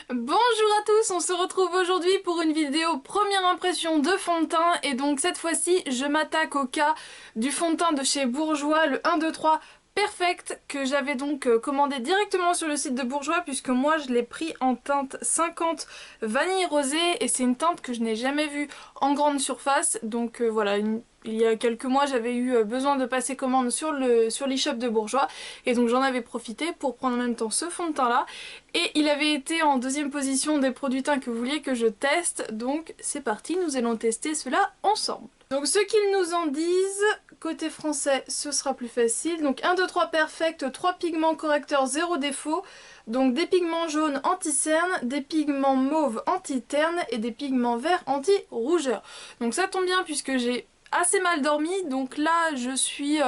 Bonjour à tous, on se retrouve aujourd'hui pour une vidéo première impression de fond de teint et donc cette fois-ci je m'attaque au cas du fond de teint de chez Bourjois, le 1, 2, 3 Perfect que j'avais donc commandé directement sur le site de Bourjois puisque moi je l'ai pris en teinte 50 vanille rosée et c'est une teinte que je n'ai jamais vue en grande surface donc voilà, il y a quelques mois j'avais eu besoin de passer commande sur l'e-shop de Bourjois et donc j'en avais profité pour prendre en même temps ce fond de teint là et il avait été en deuxième position des produits teints que vous vouliez que je teste donc c'est parti, nous allons tester cela ensemble. Donc ce qu'ils nous en disent, côté français ce sera plus facile, donc 1, 2, 3 Perfect, 3 pigments correcteurs 0 défaut, donc des pigments jaunes anti-cerne, des pigments mauves anti-terne et des pigments verts anti-rougeur. Donc ça tombe bien puisque j'ai assez mal dormi, donc là je suis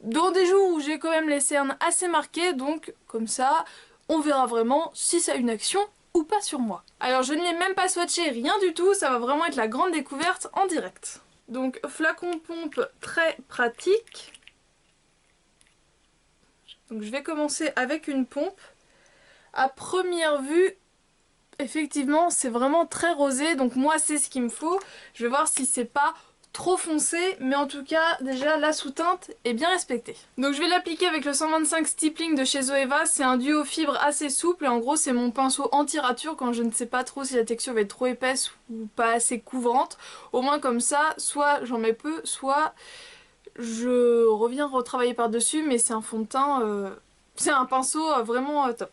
dans des jours où j'ai quand même les cernes assez marquées, donc comme ça on verra vraiment si ça a une action ou pas sur moi. Alors je ne l'ai même pas swatché, rien du tout, ça va vraiment être la grande découverte en direct. Donc flacon pompe très pratique. Donc je vais commencer avec une pompe. À première vue, effectivement c'est vraiment très rosé, donc moi c'est ce qu'il me faut. Je vais voir si c'est pas trop foncé, mais en tout cas déjà la sous-teinte est bien respectée. Donc je vais l'appliquer avec le 125 Stippling de chez Zoeva, c'est un duo fibre assez souple et en gros c'est mon pinceau anti-rature quand je ne sais pas trop si la texture va être trop épaisse ou pas assez couvrante. Au moins comme ça, soit j'en mets peu, soit je reviens retravailler par dessus, mais c'est un fond de teint, c'est un pinceau vraiment top.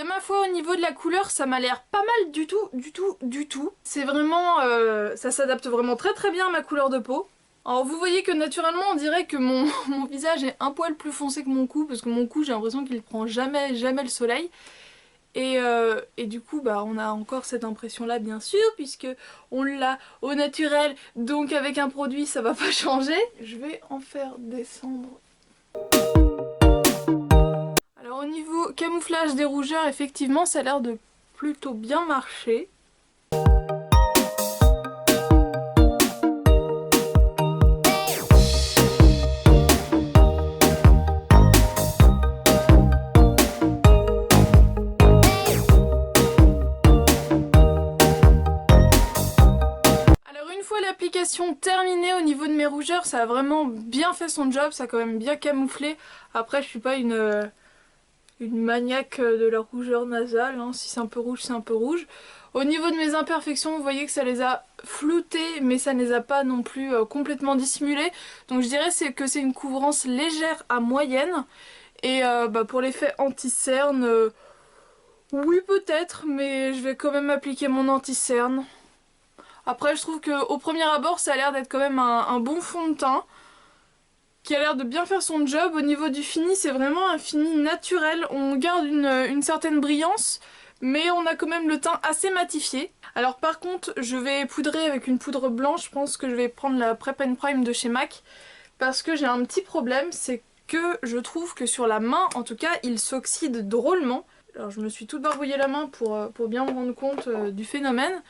Ma foi au niveau de la couleur ça m'a l'air pas mal du tout. C'est vraiment, ça s'adapte vraiment très bien à ma couleur de peau. Alors vous voyez que naturellement on dirait que mon visage est un poil plus foncé que mon cou parce que mon cou j'ai l'impression qu'il prend jamais le soleil. Et du coup bah on a encore cette impression là bien sûr puisque on l'a au naturel donc avec un produit ça va pas changer. Je vais en faire descendre. Alors au niveau camouflage des rougeurs, effectivement ça a l'air de plutôt bien marcher. Alors une fois l'application terminée au niveau de mes rougeurs, ça a vraiment bien fait son job, ça a quand même bien camouflé. Après je suis pas une maniaque de la rougeur nasale, hein. Si c'est un peu rouge, c'est un peu rouge. Au niveau de mes imperfections, vous voyez que ça les a floutées, mais ça ne les a pas non plus complètement dissimulées. Donc je dirais que c'est une couvrance légère à moyenne. Et pour l'effet anti-cerne, oui peut-être, mais je vais quand même appliquer mon anti-cerne. Après je trouve qu'au premier abord, ça a l'air d'être quand même un bon fond de teint qui a l'air de bien faire son job. Au niveau du fini, c'est vraiment un fini naturel. On garde une certaine brillance, mais on a quand même le teint assez matifié. Alors par contre, je vais poudrer avec une poudre blanche. Je pense que je vais prendre la Prep and Prime de chez MAC. Parce que j'ai un petit problème, c'est que je trouve que sur la main, en tout cas, il s'oxyde drôlement. Alors je me suis toute barbouillée la main pour bien me rendre compte du phénomène.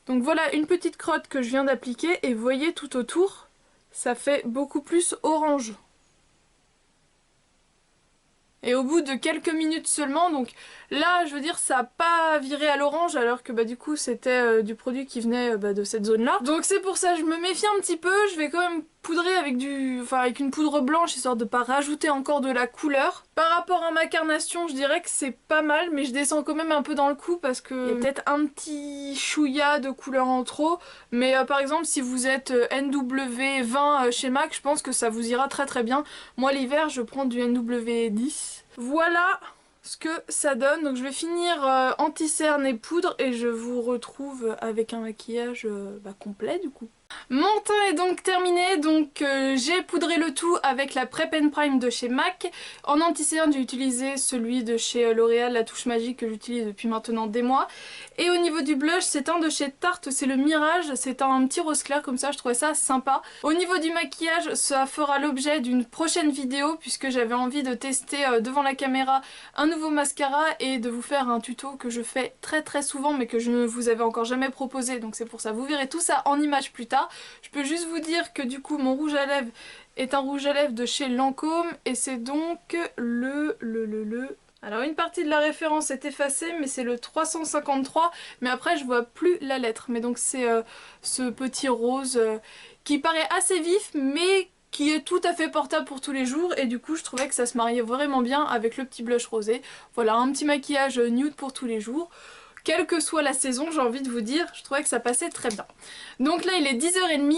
Donc voilà une petite crotte que je viens d'appliquer et vous voyez tout autour, ça fait beaucoup plus orange. Et au bout de quelques minutes seulement, donc là je veux dire ça n'a pas viré à l'orange alors que du coup c'était du produit qui venait de cette zone là. Donc c'est pour ça je me méfie un petit peu, je vais quand même poudrer avec avec une poudre blanche histoire de pas rajouter encore de la couleur. Par rapport à ma carnation je dirais que c'est pas mal mais je descends quand même un peu dans le coup parce que il y a peut-être un petit chouïa de couleur en trop. Mais par exemple si vous êtes NW20 chez MAC je pense que ça vous ira très bien. Moi l'hiver je prends du NW10. Voilà ce que ça donne. Donc je vais finir anti-cerne et poudre et je vous retrouve avec un maquillage complet du coup. Mon teint est donc terminé, donc j'ai poudré le tout avec la Prep and Prime de chez MAC. En anti-cerne j'ai utilisé celui de chez L'Oréal, la touche magique que j'utilise depuis maintenant des mois. Et au niveau du blush c'est un de chez Tarte, c'est le Mirage, c'est un petit rose clair comme ça, je trouvais ça sympa. Au niveau du maquillage ça fera l'objet d'une prochaine vidéo puisque j'avais envie de tester devant la caméra un nouveau mascara et de vous faire un tuto que je fais très souvent mais que je ne vous avais encore jamais proposé, donc c'est pour ça, vous verrez tout ça en images plus tard. tard. Je peux juste vous dire que du coup mon rouge à lèvres est un rouge à lèvres de chez Lancôme et c'est donc Alors une partie de la référence est effacée mais c'est le 353, mais après je vois plus la lettre. Mais donc c'est ce petit rose qui paraît assez vif mais qui est tout à fait portable pour tous les jours, et du coup je trouvais que ça se mariait vraiment bien avec le petit blush rosé. Voilà, un petit maquillage nude pour tous les jours. Quelle que soit la saison, j'ai envie de vous dire, je trouvais que ça passait très bien. Donc là il est 10h30,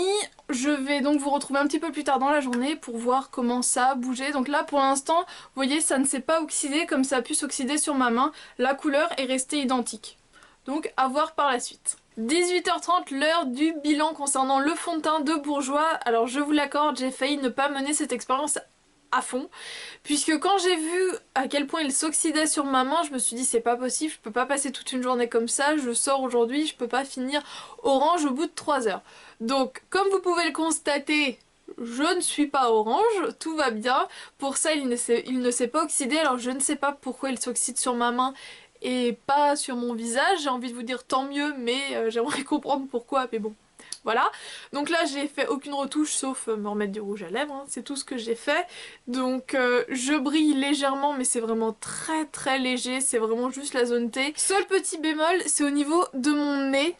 je vais donc vous retrouver un petit peu plus tard dans la journée pour voir comment ça a bougé. Donc là pour l'instant, vous voyez, ça ne s'est pas oxydé comme ça a pu s'oxyder sur ma main. La couleur est restée identique. Donc à voir par la suite. 18h30, l'heure du bilan concernant le fond de teint de Bourjois. Alors je vous l'accorde, j'ai failli ne pas mener cette expérience à fond, puisque quand j'ai vu à quel point il s'oxydait sur ma main, je me suis dit c'est pas possible, je peux pas passer toute une journée comme ça, je sors aujourd'hui, je peux pas finir orange au bout de 3 heures. Donc comme vous pouvez le constater, je ne suis pas orange, tout va bien. Pour ça il ne s'est pas oxydé, alors je ne sais pas pourquoi il s'oxyde sur ma main et pas sur mon visage. J'ai envie de vous dire tant mieux, mais j'aimerais comprendre pourquoi, mais bon. Voilà, donc là j'ai fait aucune retouche sauf me remettre du rouge à lèvres, hein. C'est tout ce que j'ai fait. Donc je brille légèrement mais c'est vraiment très léger, c'est vraiment juste la zone T. Seul petit bémol, c'est au niveau de mon nez.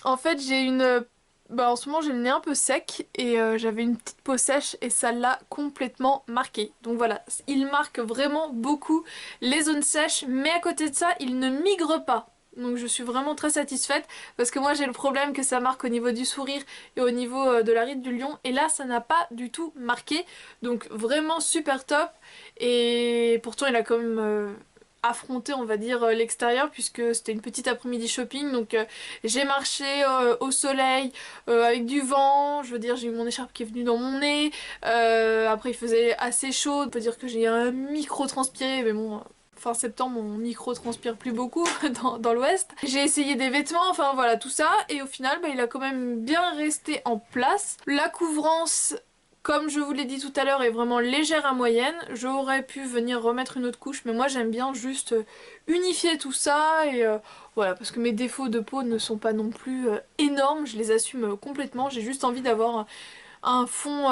En fait j'ai une... Bah en ce moment j'ai le nez un peu sec et j'avais une petite peau sèche et ça l'a complètement marqué. Donc voilà, il marque vraiment beaucoup les zones sèches, mais à côté de ça il ne migre pas. Donc je suis vraiment très satisfaite parce que moi j'ai le problème que ça marque au niveau du sourire et au niveau de la ride du lion, et là ça n'a pas du tout marqué, donc vraiment super top. Et pourtant il a quand même affronté on va dire l'extérieur puisque c'était une petite après-midi shopping, donc j'ai marché au soleil avec du vent, je veux dire j'ai eu mon écharpe qui est venue dans mon nez, après il faisait assez chaud, on peut dire que j'ai un micro transpiré mais bon... Fin septembre, mon micro transpire plus beaucoup dans l'ouest. J'ai essayé des vêtements, enfin voilà tout ça, et au final bah, il a quand même bien resté en place. La couvrance, comme je vous l'ai dit tout à l'heure, est vraiment légère à moyenne. J'aurais pu venir remettre une autre couche, mais moi j'aime bien juste unifier tout ça, et voilà, parce que mes défauts de peau ne sont pas non plus énormes, je les assume complètement. J'ai juste envie d'avoir un fond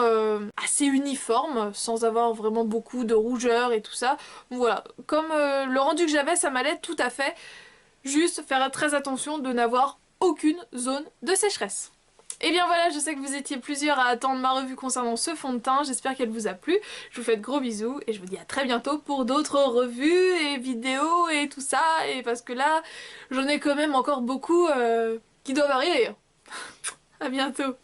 assez uniforme sans avoir vraiment beaucoup de rougeur et tout ça. Donc voilà, comme le rendu que j'avais ça m'allait tout à fait, juste faire très attention de n'avoir aucune zone de sécheresse. Et bien voilà, je sais que vous étiez plusieurs à attendre ma revue concernant ce fond de teint, j'espère qu'elle vous a plu. Je vous fais de gros bisous et je vous dis à très bientôt pour d'autres revues et vidéos et tout ça, et parce que là j'en ai quand même encore beaucoup qui doivent arriver. À bientôt.